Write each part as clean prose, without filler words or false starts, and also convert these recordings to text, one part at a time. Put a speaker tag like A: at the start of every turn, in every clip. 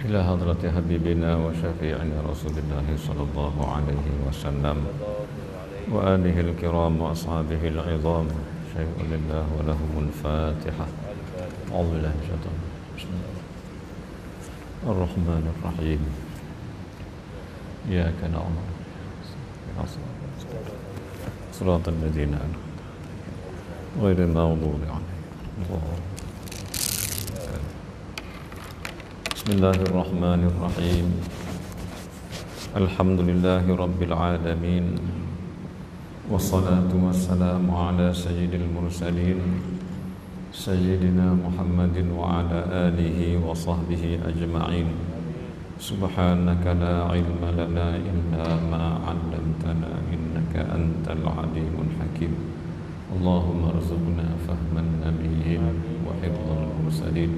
A: إلى حضرة حبيبنا وشفيعنا رسول الله صلى الله عليه وسلم وآله الكرام وأصحابه العظام. شيء لله ولهم الفاتحة. أعوذ بالله من الشيطان الرحمن الرحيم. إياك نعبد صراط الذين أنعمت غير المغضوب عليهم. بسم الله الرحمن الرحيم. الحمد لله رب العالمين، والصلاة والسلام على سيد المرسلين سيدنا محمد وعلى آله وصحبه أجمعين. سبحانك لا علم لنا إلا ما علمتنا إنك أنت العليم الحكيم. اللهم ارزقنا فهم النبيين وحفظ المرسلين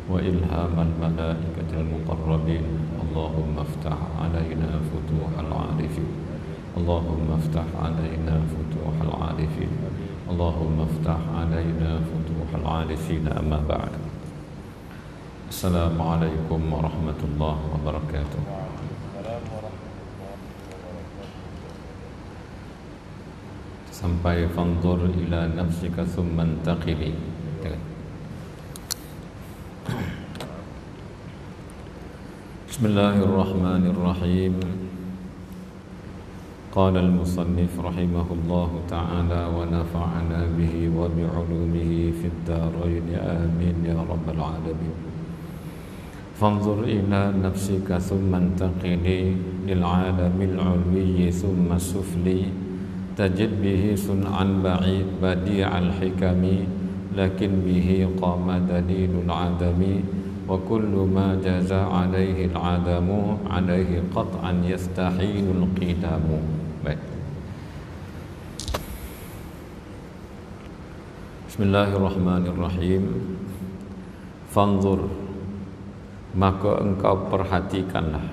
A: وإلهام الملائكة المقربين. اللهم افتح علينا فتوح العارفين. اللهم افتح علينا فتوح العارفين. اللهم افتح علينا فتوح العارفين. أما بعد، السلام عليكم ورحمة الله وبركاته. Sampai fanzur ila nafsika thumma intaqili. Bismillahirrahmanirrahim. Qala al-musannif rahimahullahu ta'ala wa nafa'ana bihi wa bi'ulumihi fid darain amin ya rabbal alamin. Fanzur ila nafsika thumma intaqili lil alamil ulwi thumma sufli. Tajid bihi sun'an badi'al hikami, lakin bihi qama dalilul adami, wa kullu ma jaza alaihi al-adamu alaihi qat'an yastahilul qidamu. Baik. Bismillahirrahmanirrahim. Fanzur, maka engkau perhatikanlah,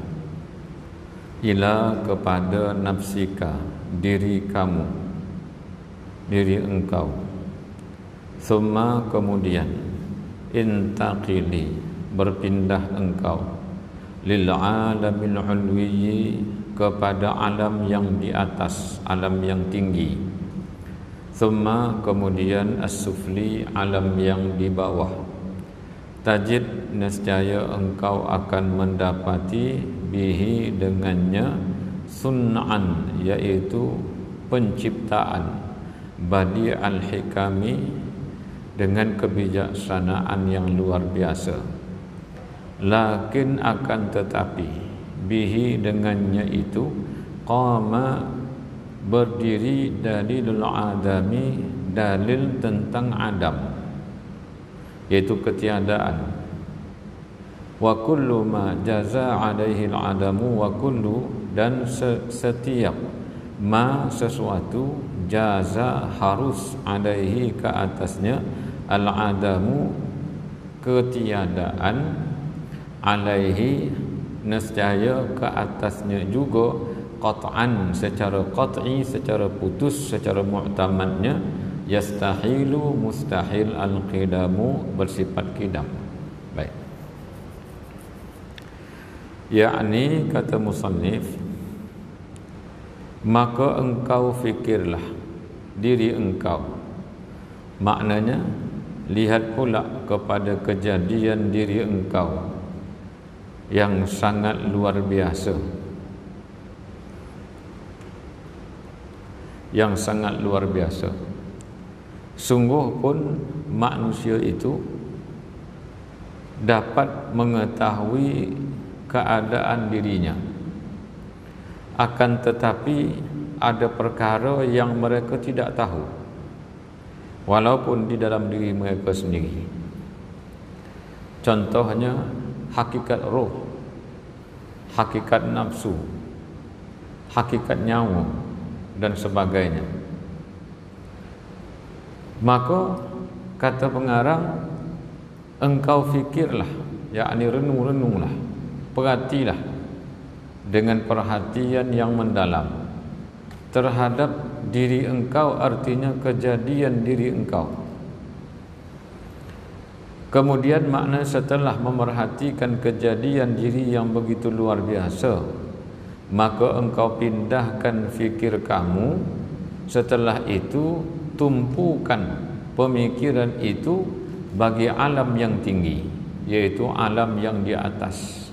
A: ila kepada nafsika, diri kamu, diri engkau, summa kemudian, intaqili berpindah engkau, lil alamil ulwi kepada alam yang di atas, alam yang tinggi, summa kemudian as-sufli alam yang di bawah. Tajid nescaya engkau akan mendapati bihi dengannya sun'an yaitu penciptaan, badi al-hikami dengan kebijaksanaan yang luar biasa. Lakin akan tetapi bihi dengannya itu qama berdiri dalilul adami, dalil tentang adam yaitu ketiadaan. Wa kullu ma jaza alaihi al-adamu, wa kullu dan setiap ma sesuatu jaza harus alaihi ke atasnya, al-adamu ketiadaan, alaihi nescaya ke atasnya juga, qat'an secara qat'i, secara putus, secara mu'tamadnya, yastahilu mustahil al-qidamu bersifat qidam. Baik. Yakni kata musannif, maka engkau fikirlah diri engkau. Maknanya lihat pula kepada kejadian diri engkau yang sangat luar biasa, yang sangat luar biasa. Sungguh pun manusia itu dapat mengetahui keadaan dirinya, akan tetapi ada perkara yang mereka tidak tahu walaupun di dalam diri mereka sendiri. Contohnya hakikat roh, hakikat nafsu, hakikat nyawa dan sebagainya. Maka kata pengarang, engkau fikirlah, yakni renung-renunglah, perhatilah dengan perhatian yang mendalam terhadap diri engkau, artinya kejadian diri engkau. Kemudian makna setelah memerhatikan kejadian diri yang begitu luar biasa, maka engkau pindahkan fikir kamu. Setelah itu tumpukan pemikiran itu bagi alam yang tinggi, yaitu alam yang di atas.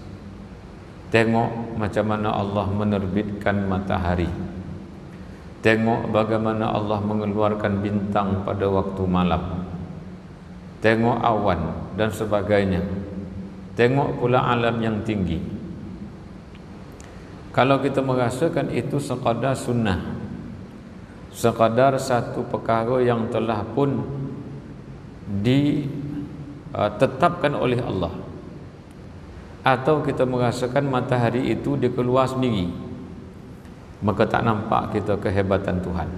A: Tengok macam mana Allah menerbitkan matahari. Tengok bagaimana Allah mengeluarkan bintang pada waktu malam. Tengok awan dan sebagainya. Tengok pula alam yang tinggi. Kalau kita merasakan itu sekadar sunnah, sekadar satu perkara yang telah pun ditetapkan oleh Allah, atau kita merasakan matahari itu dia keluar sendiri, maka tak nampak kita kehebatan Tuhan.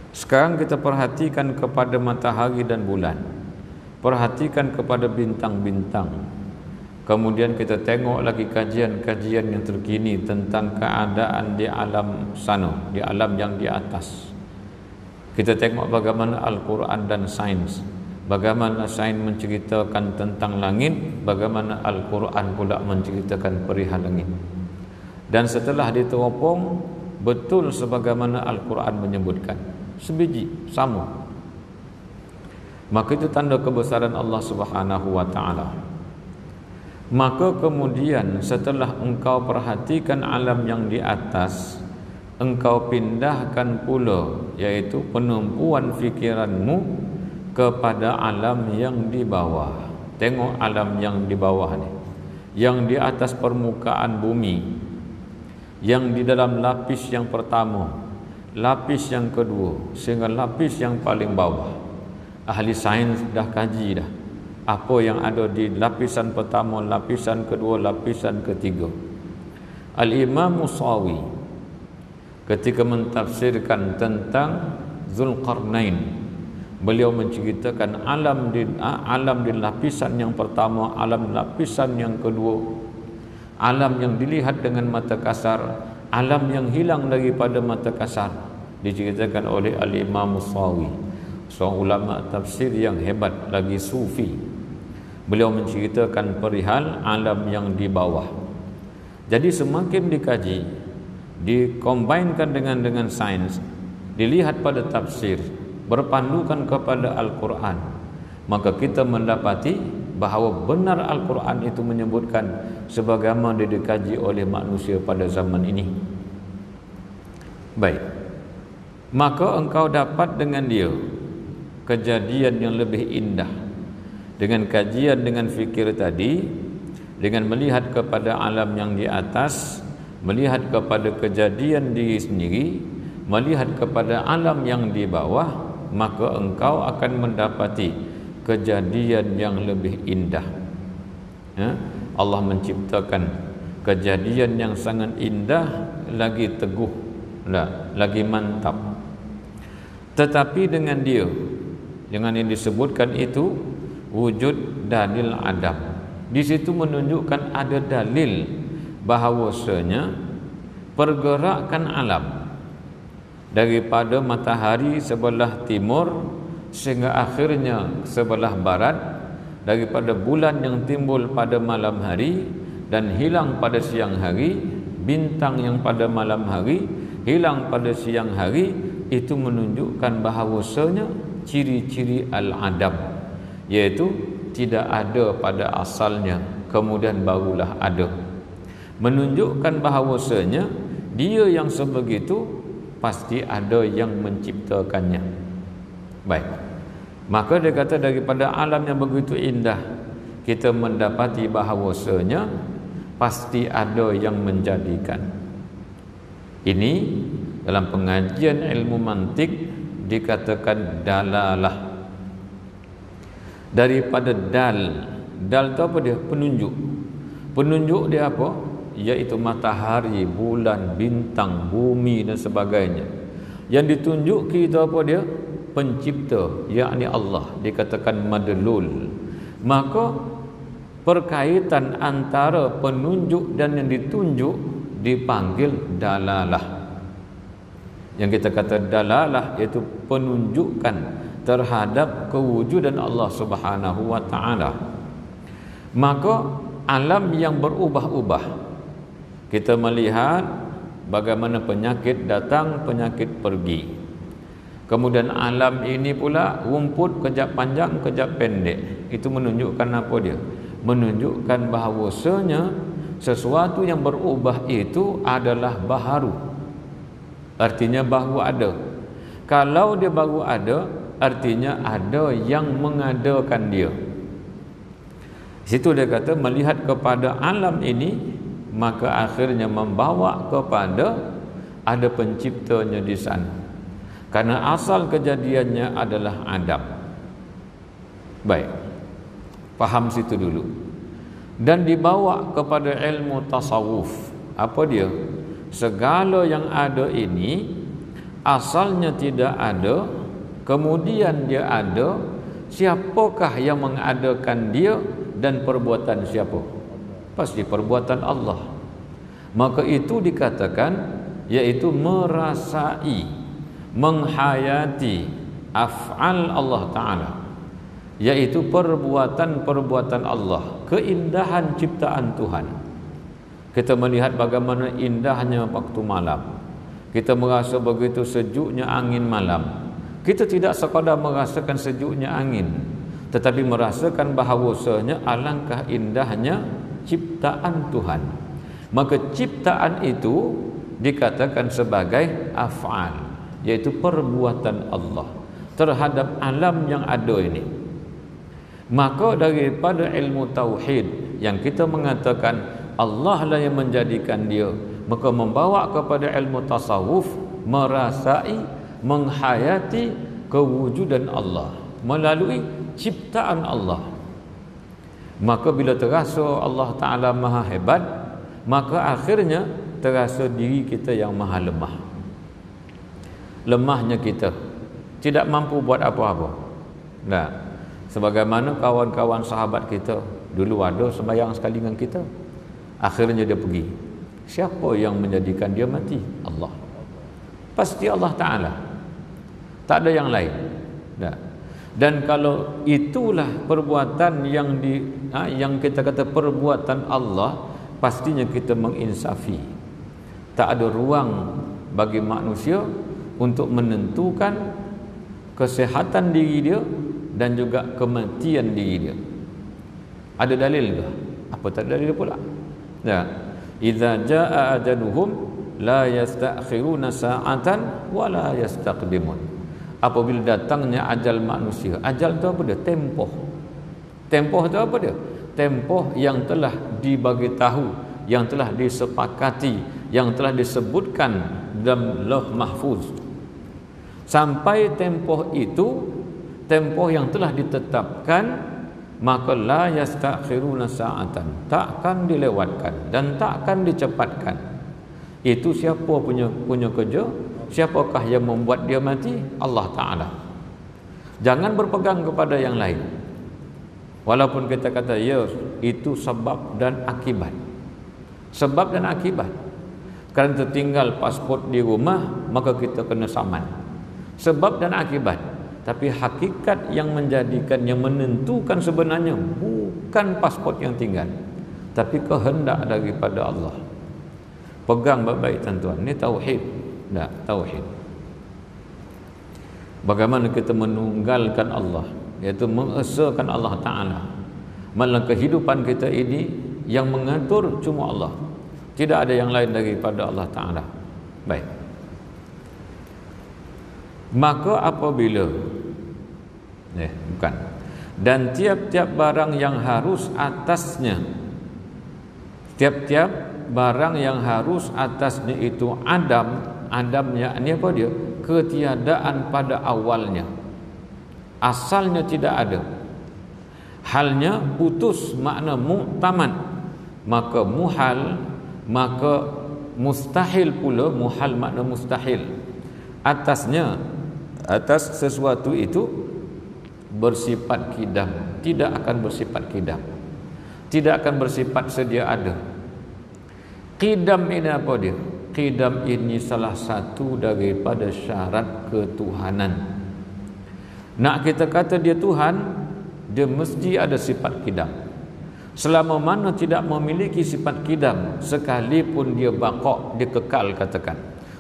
A: Sekarang kita perhatikan kepada matahari dan bulan, perhatikan kepada bintang-bintang. Kemudian kita tengok lagi kajian-kajian yang terkini tentang keadaan di alam sana, di alam yang di atas. Kita tengok bagaimana Al-Quran dan sains, bagaimana sains menceritakan tentang langit, bagaimana Al-Quran pula menceritakan perihal langit. Dan setelah diteropong, betul sebagaimana Al-Quran menyebutkan, sebiji, sama. Maka itu tanda kebesaran Allah Subhanahu wa ta'ala. Maka kemudian setelah engkau perhatikan alam yang di atas, engkau pindahkan pula, yaitu penumpuan fikiranmu kepada alam yang di bawah. Tengok alam yang di bawah ni, yang di atas permukaan bumi, yang di dalam lapis yang pertama, lapis yang kedua, sehingga lapis yang paling bawah. Ahli sains dah kaji dah apa yang ada di lapisan pertama, lapisan kedua, lapisan ketiga. Al-Imam Musawi ketika mentafsirkan tentang Zulkarnain, beliau menceritakan alam di lapisan yang pertama, alam lapisan yang kedua, alam yang dilihat dengan mata kasar, alam yang hilang daripada mata kasar, diceritakan oleh Al-Imam Musawi, seorang ulama tafsir yang hebat lagi sufi. Beliau menceritakan perihal alam yang di bawah. Jadi semakin dikaji, dikombinkan dengan sains, dilihat pada tafsir, berpandukan kepada Al-Quran, maka kita mendapati bahawa benar Al-Quran itu menyebutkan sebagaimana dikaji oleh manusia pada zaman ini. Baik, maka engkau dapat dengan dia kejadian yang lebih indah. Dengan kajian, dengan fikir tadi, dengan melihat kepada alam yang di atas, melihat kepada kejadian diri sendiri, melihat kepada alam yang di bawah, maka engkau akan mendapati kejadian yang lebih indah. Allah menciptakan kejadian yang sangat indah, lagi teguh, lagi mantap. Tetapi dengan dia, dengan yang disebutkan itu, wujud dalil adam. Di situ menunjukkan ada dalil bahawasanya pergerakan alam daripada matahari sebelah timur sehingga akhirnya sebelah barat, daripada bulan yang timbul pada malam hari dan hilang pada siang hari, bintang yang pada malam hari hilang pada siang hari, itu menunjukkan bahawasanya ciri-ciri al-adam, yaitu tidak ada pada asalnya, kemudian barulah ada. Menunjukkan bahawasanya dia yang sebegitu pasti ada yang menciptakannya. Baik, maka dia kata daripada alam yang begitu indah, kita mendapati bahawasanya pasti ada yang menjadikan. Ini dalam pengajian ilmu mantik dikatakan dalalah. Daripada dal itu apa dia? Penunjuk. Penunjuk dia apa? Iaitu matahari, bulan, bintang, bumi dan sebagainya. Yang ditunjuk kita apa dia? Pencipta, yakni Allah, dikatakan madlul. Maka perkaitan antara penunjuk dan yang ditunjuk dipanggil dalalah. Yang kita kata dalalah iaitu penunjukan terhadap kewujudan Allah Subhanahu wa taala. Maka alam yang berubah-ubah, kita melihat bagaimana penyakit datang, penyakit pergi. Kemudian alam ini pula rumput kejap panjang, kejap pendek. Itu menunjukkan apa dia? Menunjukkan bahawasanya sesuatu yang berubah itu adalah baharu. Artinya baru ada. Kalau dia baru ada, artinya ada yang mengadakan dia. Situ dia kata melihat kepada alam ini, maka akhirnya membawa kepada ada penciptanya di sana. Karena asal kejadiannya adalah Adam. Baik, faham situ dulu. Dan dibawa kepada ilmu tasawuf. Apa dia? Segala yang ada ini asalnya tidak ada, kemudian dia ada. Siapakah yang mengadakan dia dan perbuatan siapa? Pasti perbuatan Allah. Maka itu dikatakan yaitu merasai, menghayati af'al Allah Ta'ala, yaitu perbuatan-perbuatan Allah, keindahan ciptaan Tuhan. Kita melihat bagaimana indahnya waktu malam. Kita merasa begitu sejuknya angin malam. Kita tidak sekadar merasakan sejuknya angin, tetapi merasakan bahawasanya alangkah indahnya ciptaan Tuhan. Maka ciptaan itu dikatakan sebagai af'al, yaitu perbuatan Allah terhadap alam yang ada ini. Maka daripada ilmu tauhid yang kita mengatakan Allah lah yang menjadikan dia, maka membawa kepada ilmu tasawuf, merasai, menghayati kewujudan Allah melalui ciptaan Allah. Maka bila terasa Allah Ta'ala maha hebat, maka akhirnya terasa diri kita yang maha lemah. Lemahnya kita, tidak mampu buat apa-apa. Nah, sebagaimana kawan-kawan sahabat kita dulu ada sembahyang sekali dengan kita, akhirnya dia pergi. Siapa yang menjadikan dia mati? Allah. Pasti Allah Ta'ala, tak ada yang lain. Nah, dan kalau itulah perbuatan yang kita kata perbuatan Allah, pastinya kita menginsafi. Tak ada ruang bagi manusia untuk menentukan kesehatan diri dia dan juga kematian diri dia. Ada dalil ke? Apa tak ada dalil pula? Ya, idza jaa ajaluhum la yastakhiruna sa'atan wa la yastaqdimun. Apabila datangnya ajal manusia, ajal itu apa dia? Tempoh. Tempoh itu apa dia? Tempoh yang telah dibagi tahu, yang telah disepakati, yang telah disebutkan dalam Lauh Mahfuz. Sampai tempoh itu, tempoh yang telah ditetapkan, maka la yastakhiruna sa'atan, takkan dilewatkan dan takkan dicepatkan. Itu siapa punya kerja? Siapakah yang membuat dia mati? Allah Ta'ala. Jangan berpegang kepada yang lain. Walaupun kita kata ya, itu sebab dan akibat. Sebab dan akibat. Kerana tertinggal pasport di rumah, maka kita kena saman. Sebab dan akibat. Tapi hakikat yang menjadikan, yang menentukan sebenarnya bukan pasport yang tinggal, tapi kehendak daripada Allah. Pegang baik-baik tuan-tuan. Ini tauhid. Tauhid. Bagaimana kita menunggalkan Allah, iaitu mengesakan Allah Ta'ala. Malah kehidupan kita ini yang mengatur cuma Allah, tidak ada yang lain daripada Allah Ta'ala. Baik. Maka apabila bukan, dan tiap-tiap barang yang harus atasnya, tiap-tiap barang yang harus atasnya itu Adamnya ini apa dia? Ketiadaan pada awalnya, asalnya tidak ada. Halnya putus makna mu'tamad, maka muhal, maka mustahil pula. Muhal makna mustahil. Atasnya, atas sesuatu itu bersifat kidam, tidak akan bersifat kidam, tidak akan bersifat sedia ada. Kidam ini apa dia? Qidam ini salah satu daripada syarat ketuhanan. Nak kita kata dia Tuhan, dia mesti ada sifat qidam. Selama mana tidak memiliki sifat qidam, sekalipun dia baqa', dia kekal katakan,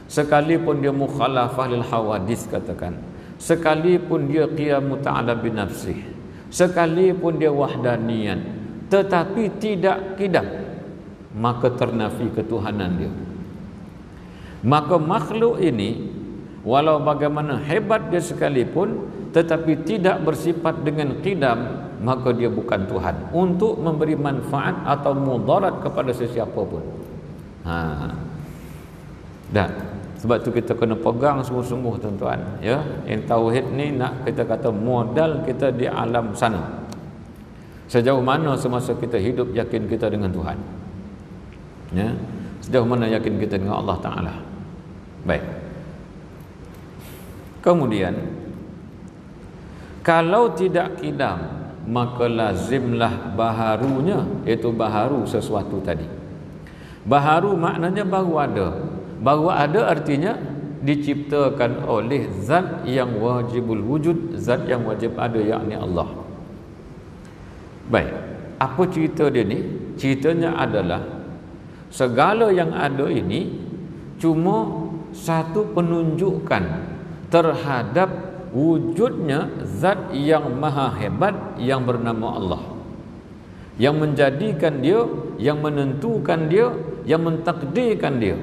A: sekalipun dia mukhalafah lil hawadis katakan, sekalipun dia qiyamu ta'ala binafsih, sekalipun dia wahdaniyan, tetapi tidak qidam, maka ternafi ketuhanan dia. Maka makhluk ini walau bagaimana hebat dia sekalipun, tetapi tidak bersifat dengan qidam, maka dia bukan Tuhan untuk memberi manfaat atau mudarat kepada sesiapa pun. Dan sebab tu kita kena pegang sungguh-sungguh tuan-tuan, ya. Yang tauhid ni nak kita kata modal kita di alam sana. Sejauh mana semasa kita hidup yakin kita dengan Tuhan, ya. Sejauh mana yakin kita dengan Allah Ta'ala. Baik. Kemudian kalau tidak qidam, maka lazimlah baharunya, iaitu baharu sesuatu tadi. Baharu maknanya baru ada. Baru ada artinya diciptakan oleh zat yang wajibul wujud, zat yang wajib ada, yakni Allah. Baik, apa cerita dia ni? Ceritanya adalah segala yang ada ini cuma satu penunjukan terhadap wujudnya zat yang maha hebat yang bernama Allah, yang menjadikan dia, yang menentukan dia, yang mentakdirkan dia.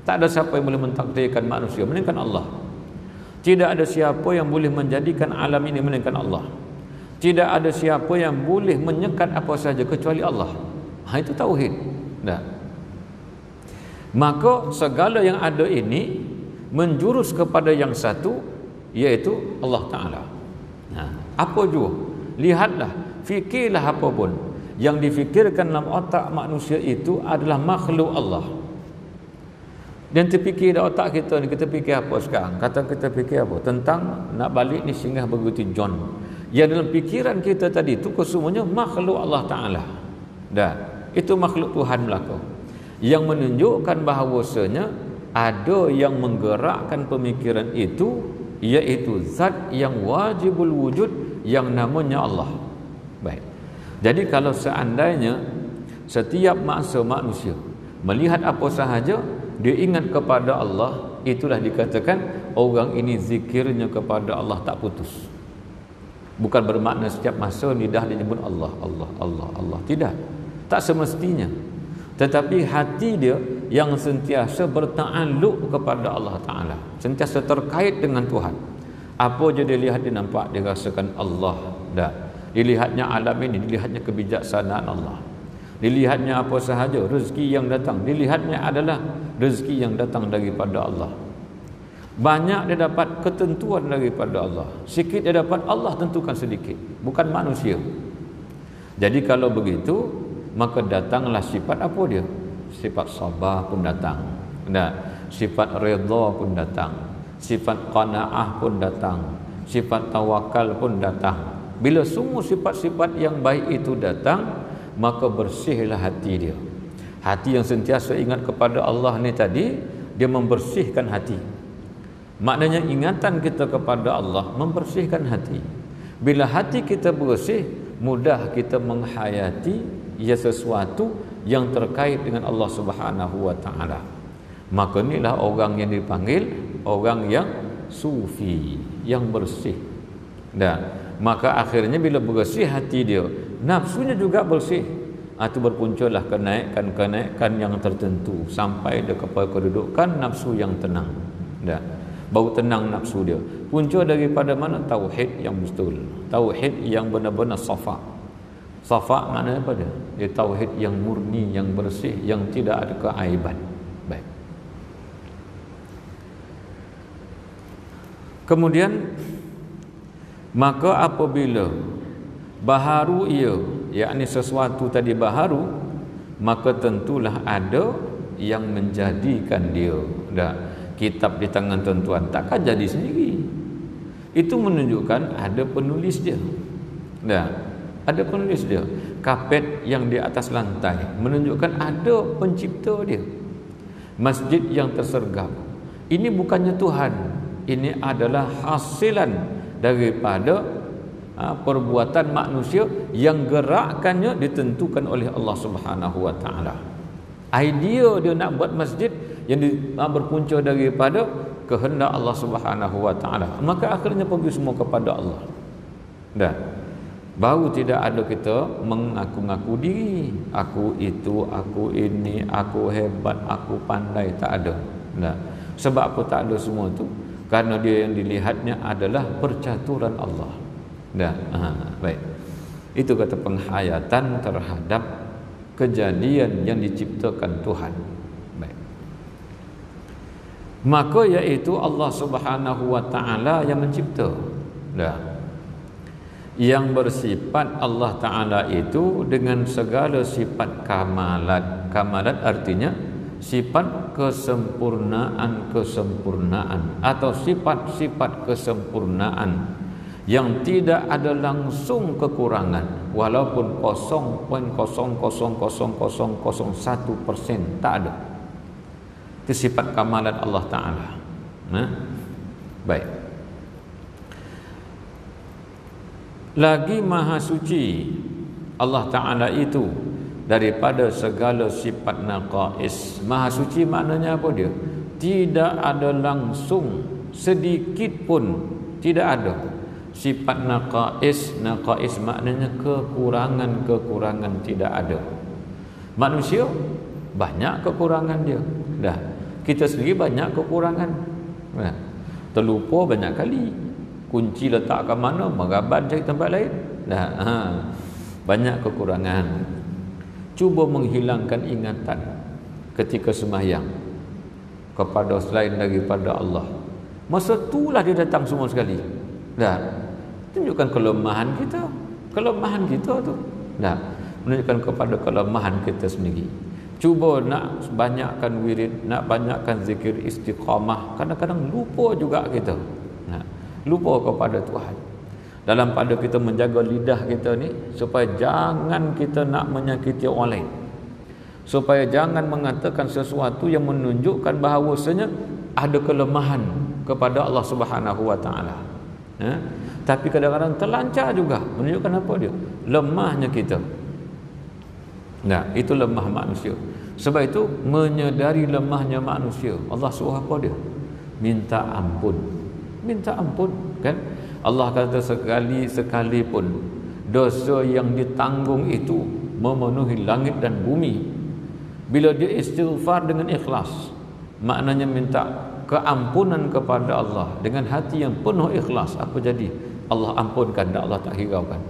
A: Tak ada siapa yang boleh mentakdirkan manusia melainkan Allah. Tidak ada siapa yang boleh menjadikan alam ini melainkan Allah. Tidak ada siapa yang boleh menyekat apa saja kecuali Allah. Itu tauhid. Dah. Maka segala yang ada ini menjurus kepada yang satu, iaitu Allah Ta'ala. Apa jua, lihatlah, fikirlah apa pun yang difikirkan dalam otak manusia itu adalah makhluk Allah. Dan terfikir dalam otak kita ni, kita fikir apa sekarang? Kata kita fikir apa? Tentang nak balik ni singgah berguti John. Yang dalam fikiran kita tadi itu kesemuanya makhluk Allah Ta'ala. Dan itu makhluk Tuhan belaka, yang menunjukkan bahawasanya ada yang menggerakkan pemikiran itu, iaitu zat yang wajibul wujud yang namanya Allah. Baik. Jadi kalau seandainya setiap masa manusia melihat apa sahaja dia ingat kepada Allah, itulah dikatakan orang ini zikirnya kepada Allah tak putus. Bukan bermakna setiap masa lidah dia nyebut Allah, Allah, Allah, Allah. Tidak. Tak semestinya. Tetapi hati dia yang sentiasa berta'alluq kepada Allah Ta'ala, sentiasa terkait dengan Tuhan. Apa je dia lihat, dia nampak, dia rasakan Allah. Dah. Dilihatnya alam ini, dilihatnya kebijaksanaan Allah. Dilihatnya apa sahaja rezeki yang datang, dilihatnya adalah rezeki yang datang daripada Allah. Banyak dia dapat ketentuan daripada Allah, sikit dia dapat Allah tentukan sedikit, bukan manusia. Jadi kalau begitu, maka datanglah sifat apa dia? Sifat sabar pun datang. Nah, sifat redha pun datang. Sifat qanaah pun datang. Sifat tawakal pun datang. Bila semua sifat-sifat yang baik itu datang, maka bersihlah hati dia. Hati yang sentiasa ingat kepada Allah ni tadi, dia membersihkan hati. Maknanya ingatan kita kepada Allah membersihkan hati. Bila hati kita bersih, mudah kita menghayati ia sesuatu yang terkait dengan Allah Subhanahu wa Ta'ala. Maka inilah orang yang dipanggil orang yang sufi, yang bersih. Dan maka akhirnya bila bersih hati dia, nafsunya juga bersih. Itu berpuncullah kenaikan-kenaikan yang tertentu sampai dia kepada kedudukan nafsu yang tenang. Dan baru tenang nafsu dia. Punca daripada mana? Tauhid yang betul. Tauhid yang benar-benar safa. Safa maknanya apa dia? Dia tauhid yang murni, yang bersih, yang tidak ada keaiban. Baik. Kemudian maka apabila baharu ia, yakni sesuatu tadi baharu, maka tentulah ada yang menjadikan dia. Dah, kitab di tangan tuan-tuan takkan jadi sendiri. Itu menunjukkan ada penulis dia. Dah, ada penulis dia. Kapet yang di atas lantai menunjukkan ada pencipta dia. Masjid yang tersergap, ini bukannya Tuhan, ini adalah hasilan daripada perbuatan manusia yang gerakannya ditentukan oleh Allah Subhanahu wa taala. Idea dia nak buat masjid yang berpunca daripada kehendak Allah Subhanahu wa taala. Maka akhirnya pergi semua kepada Allah. Dah. Baru tidak ada kita mengaku-ngaku diri. Aku itu, aku ini, aku hebat, aku pandai. Tak ada. Dah. Sebab apa tak ada semua tu? Karena dia yang dilihatnya adalah percaturan Allah. Dah. Baik. Itu kata penghayatan terhadap kejadian yang diciptakan Tuhan. Baik. Maka iaitu Allah Subhanahu wa taala yang mencipta. Dah. Yang bersifat Allah Ta'ala itu dengan segala sifat kamalat. Kamalat artinya sifat kesempurnaan atau sifat-sifat kesempurnaan yang tidak ada langsung kekurangan, walaupun 0.0000001% tak ada. Itu sifat kamalat Allah Ta'ala. Baik. Lagi maha suci Allah Ta'ala itu daripada segala sifat naqais. Maha suci maknanya apa dia? Tidak ada langsung sedikit pun, tidak ada sifat naqais. Naqais maknanya kekurangan tidak ada. Manusia banyak kekurangan dia. Dah. Kita sendiri banyak kekurangan. Terlupa banyak kali. Kunci letak ke mana, meraban cari tempat lain. Banyak kekurangan. Cuba menghilangkan ingatan ketika sembahyang kepada selain daripada Allah. Masa itulah dia datang semua sekali. Tunjukkan kelemahan kita. Kelemahan kita tu. Menunjukkan kepada kelemahan kita sendiri. Cuba nak banyakkan wirid, nak banyakkan zikir istiqamah. Kadang-kadang lupa juga kita. Lupa kepada Tuhan. Dalam pada kita menjaga lidah kita ni supaya jangan kita nak menyakiti orang lain. Supaya jangan mengatakan sesuatu yang menunjukkan bahawasanya ada kelemahan kepada Allah Subhanahu wa taala. Tapi kadang-kadang terlancar juga menunjukkan apa dia? Lemahnya kita. Itu lemah manusia. Sebab itu menyedari lemahnya manusia, Allah suruh apa dia? Minta ampun. Minta ampun, kan? Allah kata sekali-sekali pun dosa yang ditanggung itu memenuhi langit dan bumi. Bila dia istighfar dengan ikhlas, maknanya minta keampunan kepada Allah dengan hati yang penuh ikhlas, apa jadi? Allah ampunkan dan Allah tak hiraukan.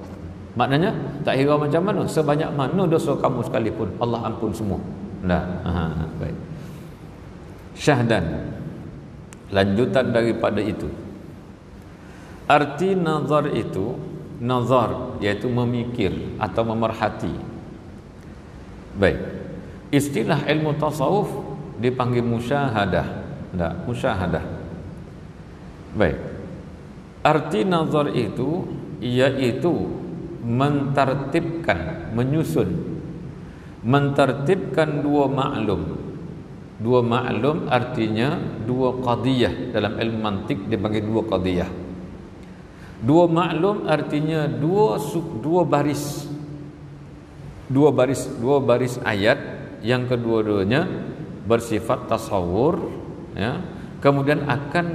A: Maknanya tak hirau macam mana? Sebanyak mana dosa kamu sekalipun Allah ampun semua. Baik. Syahdan, lanjutan daripada itu, arti nazar itu, nazar iaitu memikir atau memerhati. Baik. Istilah ilmu tasawuf dipanggil musyahadah. Musyahadah. Baik. Arti nazar itu iaitu mentertibkan, menyusun, mentertibkan dua maklum. Dua maklum artinya dua qadiyah. Dalam ilmu mantik dipanggil dua qadiyah. Dua maklum artinya dua baris ayat yang kedua-duanya bersifat tasawur, ya, kemudian akan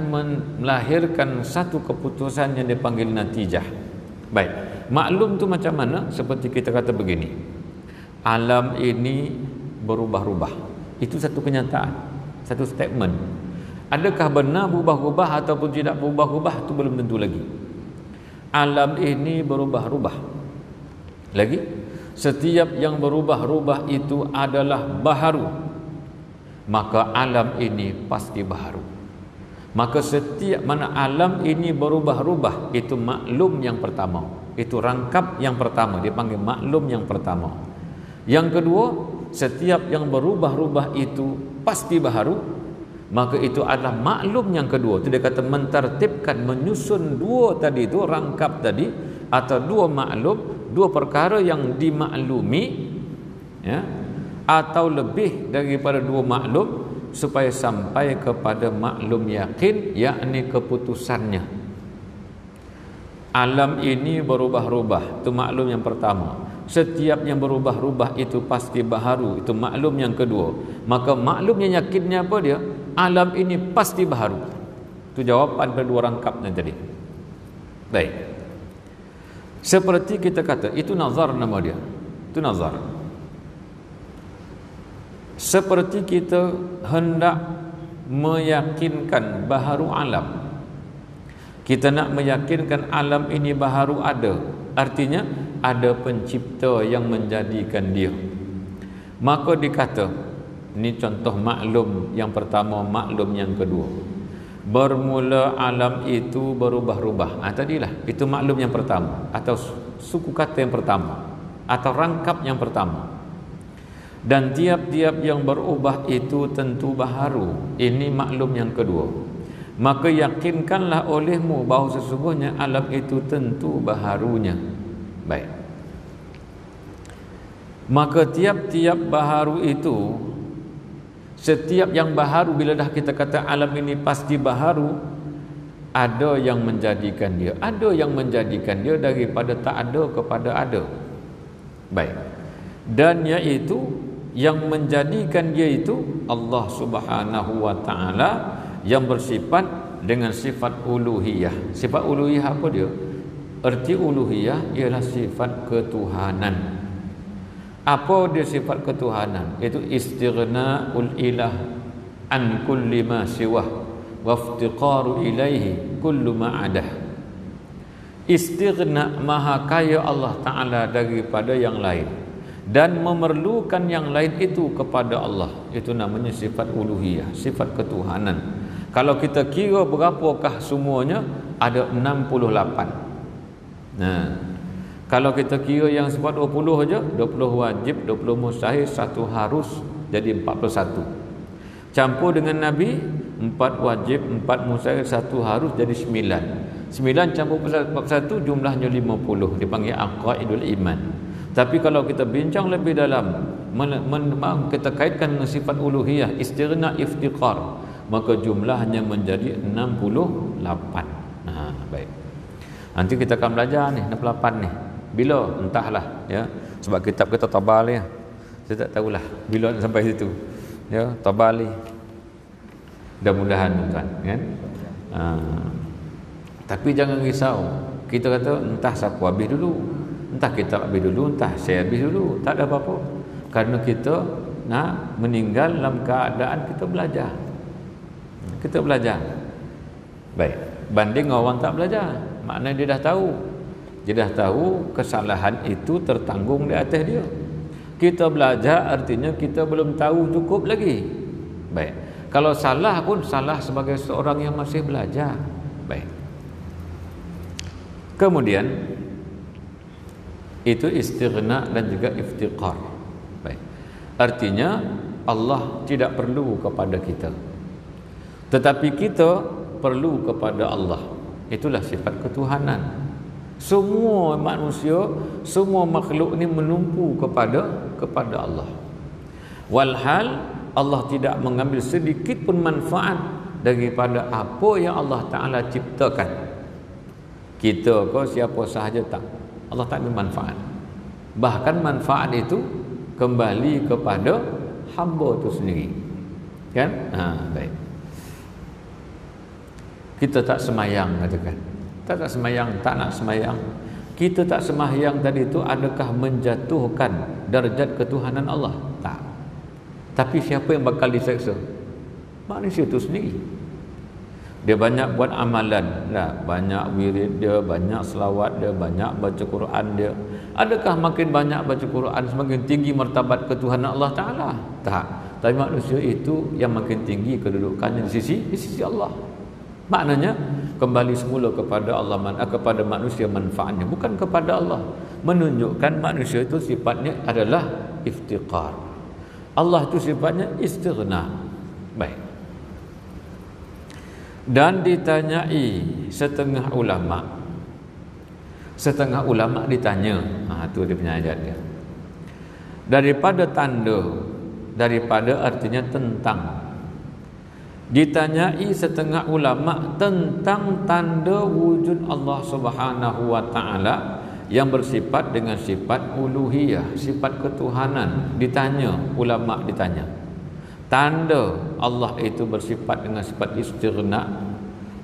A: melahirkan satu keputusan yang dipanggil natijah. Baik, maklum tu macam mana? Seperti kita kata begini, alam ini berubah-ubah. Itu satu kenyataan, satu statement. Adakah benar berubah-ubah ataupun tidak berubah-ubah, itu belum tentu lagi. Alam ini berubah-ubah. Lagi, setiap yang berubah-ubah itu adalah baharu, maka alam ini pasti baharu. Maka setiap mana alam ini berubah-ubah, itu maklum yang pertama, itu rangkap yang pertama, dipanggil maklum yang pertama. Yang kedua, setiap yang berubah-ubah itu pasti baharu, maka itu adalah maklum yang kedua. Itu dia kata mentertibkan, menyusun dua tadi itu, rangkap tadi, atau dua maklum, dua perkara yang dimaklumi, ya, atau lebih daripada dua maklum, supaya sampai kepada maklum yakin, yakni keputusannya. Alam ini berubah-ubah, itu maklum yang pertama. Setiap yang berubah-ubah itu pasti baharu, itu maklum yang kedua. Maka maklum yang yakinnya apa dia? Alam ini pasti baharu. Itu jawapan kedua rangkapnya tadi. Baik. Seperti kita kata, itu nazar nama dia. Itu nazar. Seperti kita hendak meyakinkan baharu alam. Kita nak meyakinkan alam ini baharu ada. Artinya ada pencipta yang menjadikan dia. Maka dikata, ini contoh maklum yang pertama, maklum yang kedua. Bermula alam itu berubah-ubah. Tadilah, itu maklum yang pertama, atau suku kata yang pertama, atau rangkap yang pertama. Dan tiap-tiap yang berubah itu tentu baharu. Ini maklum yang kedua. Maka yakinkanlah olehmu bahawa sesungguhnya alam itu tentu baharunya. Baik. Maka tiap-tiap baharu itu, setiap yang baharu, bila dah kita kata alam ini pasti baharu, ada yang menjadikan dia. Ada yang menjadikan dia daripada tak ada kepada ada. Baik. Dan iaitu yang menjadikan dia itu Allah Subhanahu wa taala, yang bersifat dengan sifat uluhiyah. Sifat uluhiyah apa dia? Erti uluhiyah ialah sifat ketuhanan. Apa dia sifat ketuhanan? Itu istighna'ul ilah an kulli ma siwah wa iftiqaru ilaihi kullu ma adah. Istighna, maha kaya Allah Ta'ala daripada yang lain, dan memerlukan yang lain itu kepada Allah. Itu namanya sifat uluhiyah, sifat ketuhanan. Kalau kita kira berapakah semuanya, ada 68. Nah, kalau kita kira yang sifat 20 aja, 20 wajib, 20 mustahil, 1 harus, jadi 41. Campur dengan Nabi, 4 wajib, 4 mustahil, 1 harus, jadi 9. 9 campur 41 jumlahnya 50, dipanggil aqaidul iman. Tapi kalau kita bincang lebih dalam, kita kaitkan dengan sifat uluhiyah, istighna, iftiqar, maka jumlahnya menjadi 68. Nah, baik. Nanti kita akan belajar ni 68 ni. Bila? Entahlah, ya. Sebab kitab kita tabal ya. Saya tak tahulah bila nak sampai situ. Ya, tabal ni. Mudah-mudahan tuan, kan? Tapi jangan risau. Kita kata entah siapa habis dulu. Entah kita habis dulu, entah saya habis dulu. Tak ada apa-apa. Karena kita nak meninggal dalam keadaan kita belajar. Kita belajar. Baik. Banding orang tak belajar. Maknanya dia dah tahu. Dia dah tahu kesalahan itu tertanggung di atas dia. Kita belajar artinya kita belum tahu cukup lagi. Baik. Kalau salah pun salah sebagai seorang yang masih belajar. Baik. Kemudian itu istighna dan juga iftiqar. Baik. Artinya Allah tidak perlu kepada kita, tetapi kita perlu kepada Allah. Itulah sifat ketuhanan. Semua manusia, semua makhluk ni menumpu kepada Allah. Walhal Allah tidak mengambil sedikit pun manfaat daripada apa yang Allah Ta'ala ciptakan. Kita ke siapa sahaja tak, Allah tak ambil manfaat. Bahkan manfaat itu kembali kepada hamba itu sendiri. Kan? Baik. Kita tak semayang, katakan. Tak semayang, tak nak semayang. Kita tak semayang tadi itu adakah menjatuhkan darjat ketuhanan Allah? Tak. Tapi siapa yang bakal diseksa? Manusia itu sendiri. Dia banyak buat amalan, banyak wirid dia, banyak selawat dia, banyak baca Quran dia. Adakah makin banyak baca Quran semakin tinggi martabat ketuhanan Allah Ta'ala? Tak. Tapi manusia itu yang makin tinggi kedudukannya di sisi Allah. Maknanya kembali semula kepada Allah, kepada manusia manfaatnya, bukan kepada Allah. Menunjukkan manusia itu sifatnya adalah iftiqar. Allah itu sifatnya istighna. Baik. Dan ditanyai setengah ulama. Setengah ulama ditanya, itu dia punya ayat dia. Daripada tanda, daripada artinya tentang Ditanyai setengah ulama tentang tanda wujud Allah Subhanahu wa taala yang bersifat dengan sifat uluhiyah, sifat ketuhanan. Ditanya, ulama ditanya, tanda Allah itu bersifat dengan sifat istighna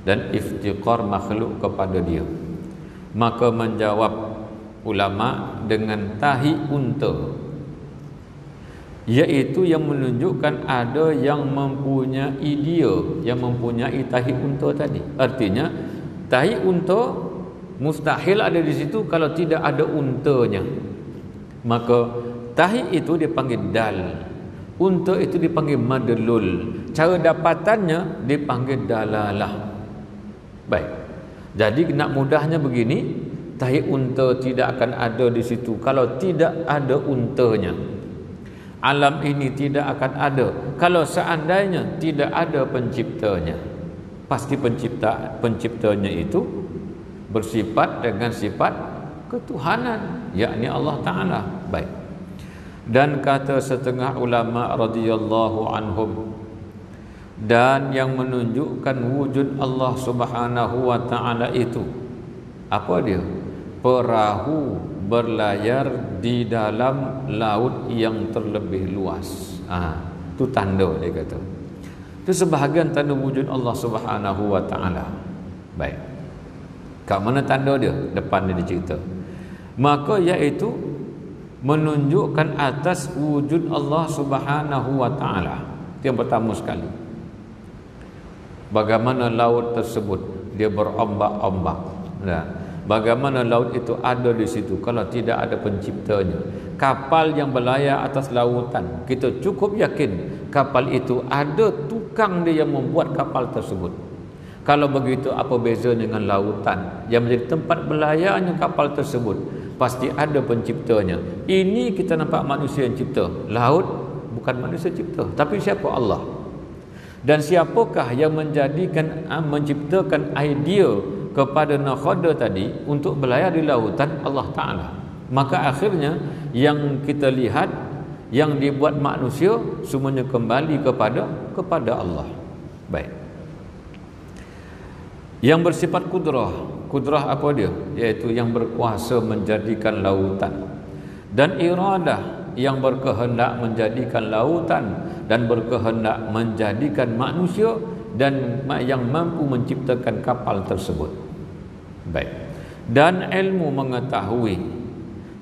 A: dan iftiqar makhluk kepada dia. Maka menjawab ulama dengan tahi unta, iaitu yang menunjukkan ada yang mempunyai dia, yang mempunyai tahi unta tadi. Artinya tahi unta mustahil ada di situ kalau tidak ada untanya. Maka tahi itu dipanggil dal, unta itu dipanggil madlul, cara dapatannya dipanggil dalalah. Baik, jadi nak mudahnya begini, tahi unta tidak akan ada di situ kalau tidak ada untanya. Alam ini tidak akan ada kalau seandainya tidak ada penciptanya. Pasti penciptanya itu bersifat dengan sifat ketuhanan, yakni Allah Ta'ala. Baik. Dan kata setengah ulama radhiyallahu anhum, dan yang menunjukkan wujud Allah Subhanahu wa Ta'ala itu apa dia? Perahu berlayar di dalam laut yang terlebih luas. Itu tanda, dia kata. Itu sebahagian tanda wujud Allah Subhanahu wa taala. Baik. Kat mana tanda dia? Depan dia dicerita. Maka iaitu menunjukkan atas wujud Allah Subhanahu wa taala. Itu yang pertama sekali. Bagaimana laut tersebut dia berombak-ombak. Nah, bagaimana laut itu ada di situ kalau tidak ada penciptanya? Kapal yang berlayar atas lautan, kita cukup yakin kapal itu ada tukang dia yang membuat kapal tersebut. Kalau begitu, apa beza dengan lautan yang menjadi tempat berlayarnya kapal tersebut? Pasti ada penciptanya. Ini kita nampak manusia yang cipta. Laut bukan manusia cipta, tapi siapa? Allah. Dan siapakah yang menciptakan idea kepada nakhoda tadi untuk berlayar di lautan? Allah Ta'ala. Maka akhirnya yang kita lihat, yang dibuat manusia semuanya kembali kepada Allah. Baik. Yang bersifat kudrah. Kudrah apa dia? Iaitu yang berkuasa menjadikan lautan. Dan iradah, yang berkehendak menjadikan lautan dan berkehendak menjadikan manusia dan yang mampu menciptakan kapal tersebut. Baik. Dan ilmu mengetahui,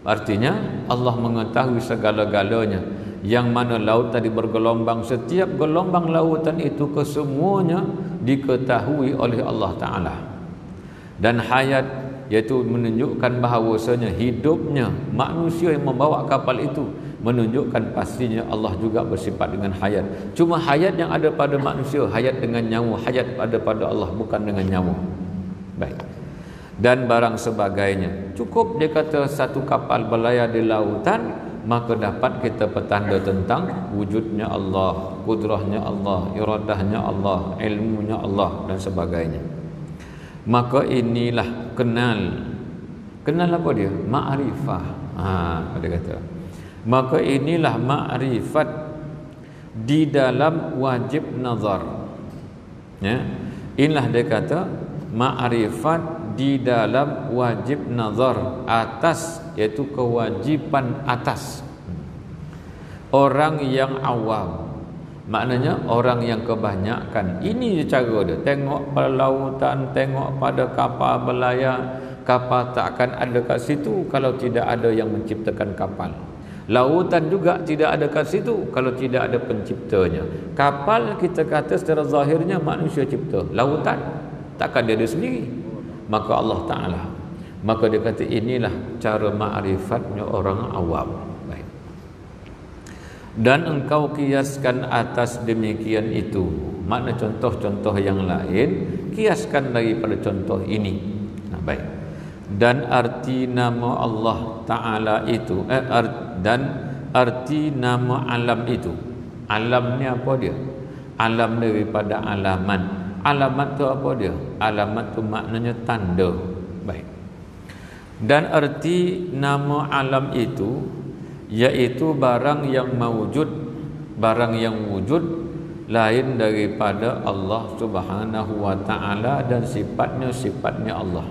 A: artinya Allah mengetahui segala-galanya. Yang mana laut tadi bergelombang, setiap gelombang lautan itu kesemuanya diketahui oleh Allah Ta'ala. Dan hayat, iaitu menunjukkan bahawasanya hidupnya manusia yang membawa kapal itu menunjukkan pastinya Allah juga bersifat dengan hayat. Cuma hayat yang ada pada manusia, hayat dengan nyawa, hayat ada pada Allah bukan dengan nyawa. Baik. Dan barang sebagainya. Cukup dia kata satu kapal berlayar di lautan, maka dapat kita petanda tentang wujudnya Allah, kudrahnya Allah, iradahnya Allah, ilmunya Allah dan sebagainya. Maka inilah kenal apa dia? Ma'rifah. Dia kata. Maka inilah ma'rifat di dalam wajib nazar. Ya. Inilah dia kata ma'rifat di dalam wajib nazar atas, iaitu kewajiban atas orang yang awam. Maknanya orang yang kebanyakan, ini cara dia, tengok pada lautan, tengok pada kapal berlayar. Kapal tak akan ada kat situ kalau tidak ada yang menciptakan kapal. Lautan juga tidak ada kat situ kalau tidak ada penciptanya. Kapal kita kata secara zahirnya manusia cipta, lautan takkan dia ada sendiri. Maka Allah Ta'ala, maka dia kata inilah cara ma'rifatnya orang awam. Baik. Dan engkau kiaskan atas demikian itu, makna contoh-contoh yang lain kiaskan daripada contoh ini. Baik. Dan arti nama Allah Ta'ala itu dan arti nama alam itu, alam ni apa dia? Alam daripada alaman. Alamat tu apa dia? Alamat tu maknanya tanda. Baik. Dan arti nama alam itu iaitu barang yang mawujud, barang yang wujud lain daripada Allah Subhanahu wa taala dan sifatnya Allah.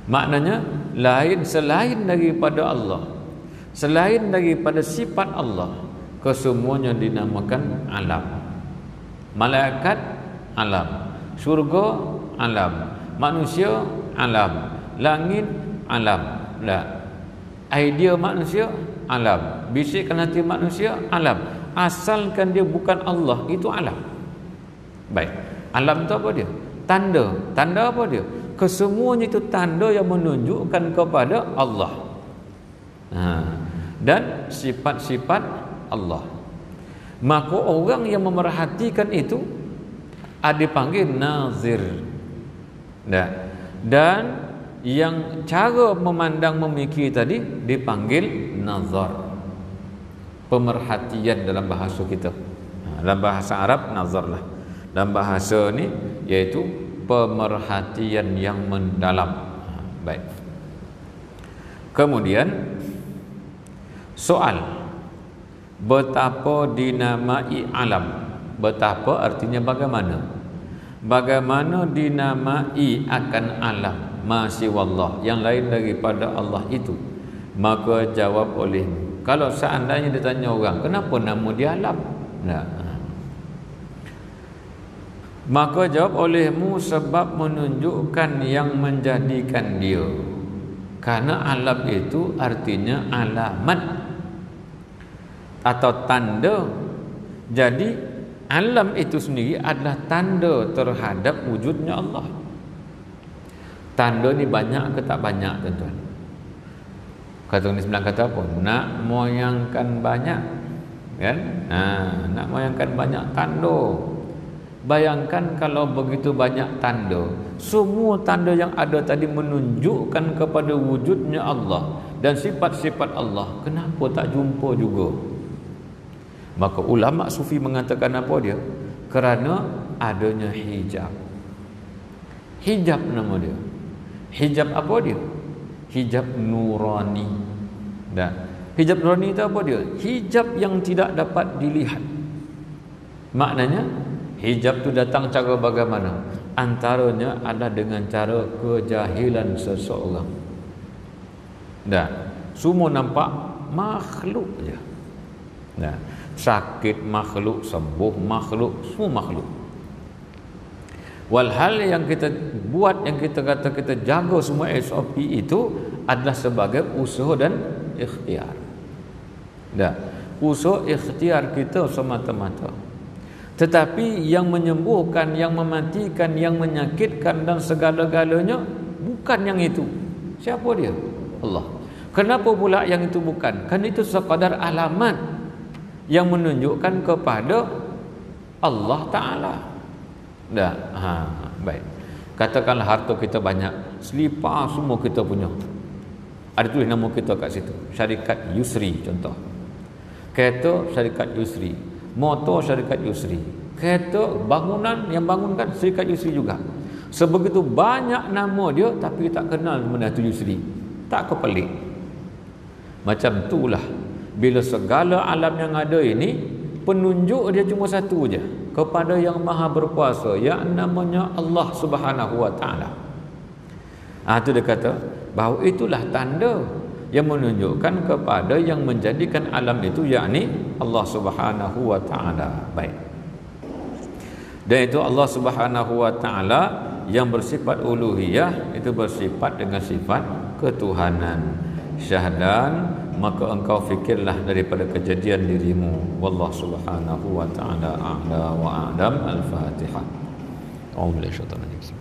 A: Maknanya lain selain daripada Allah, selain daripada sifat Allah, kesemuanya dinamakan alam. Malaikat alam, syurga alam, manusia alam, langit alam. Idea manusia alam, bisikan hati manusia alam. Asalkan dia bukan Allah, itu alam. Baik, alam itu apa dia? Tanda. Tanda apa dia? Kesemuanya itu tanda yang menunjukkan kepada Allah. Dan sifat-sifat Allah. Maka orang yang memerhatikan itu dipanggil nazir. Dan yang cara memandang memikir tadi dipanggil nazar. Pemerhatian dalam bahasa kita. Dalam bahasa Arab nazar lah. Dalam bahasa ni iaitu pemerhatian yang mendalam. Baik. Kemudian soal, betapa dinamai alam? Betapa artinya bagaimana? Bagaimana dinamai akan alam masih wallah, yang lain daripada Allah itu? Maka jawab olehmu. Kalau seandainya ditanya orang, kenapa nama dia alam? Maka jawab olehmu, sebab menunjukkan yang menjadikan dia. Karena alam itu artinya alamat atau tanda. Jadi alam itu sendiri adalah tanda terhadap wujudnya Allah. Tanda ni banyak ke tak banyak, tuan-tuan? Kata orang Islam kata apa? Nak moyangkan banyak, kan? Nak moyangkan banyak tanda. Bayangkan kalau begitu banyak tanda, semua tanda yang ada tadi menunjukkan kepada wujudnya Allah dan sifat-sifat Allah, kenapa tak jumpa juga? Maka ulama sufi mengatakan apa dia? Kerana adanya hijab. Hijab nama dia. Hijab apa dia? Hijab nurani. Hijab nurani itu apa dia? Hijab yang tidak dapat dilihat. Maknanya hijab itu datang cara bagaimana? Antaranya adalah dengan cara kejahilan seseorang. Semua nampak makhluk je. Sakit makhluk, sembuh makhluk, semua makhluk. Walhal yang kita buat, yang kita kata kita jaga semua SOP itu adalah sebagai usaha dan ikhtiar. Usaha ikhtiar kita semata-mata. Tetapi yang menyembuhkan, yang mematikan, yang menyakitkan dan segala-galanya bukan yang itu. Siapa dia? Allah. Kenapa pula yang itu bukan? Kan itu sekadar alamat yang menunjukkan kepada Allah Ta'ala. Baik. Katakanlah harta kita banyak, selipar semua kita punya, ada tulis nama kita kat situ, syarikat Yusri contoh. Kereta syarikat Yusri, motor syarikat Yusri, kereta bangunan yang bangunkan syarikat Yusri juga. Sebegitu banyak nama dia tapi tak kenal benda tu Yusri. Tak kepelik. Macam itulah bila segala alam yang ada ini penunjuk dia cuma satu je, kepada yang maha berkuasa, yang namanya Allah Subhanahu wa ta'ala. Itu dia kata bahawa itulah tanda yang menunjukkan kepada yang menjadikan alam itu, yakni Allah Subhanahu wa ta'ala. Baik. Dan itu Allah Subhanahu wa ta'ala yang bersifat uluhiyah, itu bersifat dengan sifat ketuhanan. Syahdan, maka engkau fikirlah daripada kejadian dirimu. Wallahu subhanahu wa ta'ala a'la wa a'lam. Al-Fatihah. A'udzu billahi minasyaitonir rajim.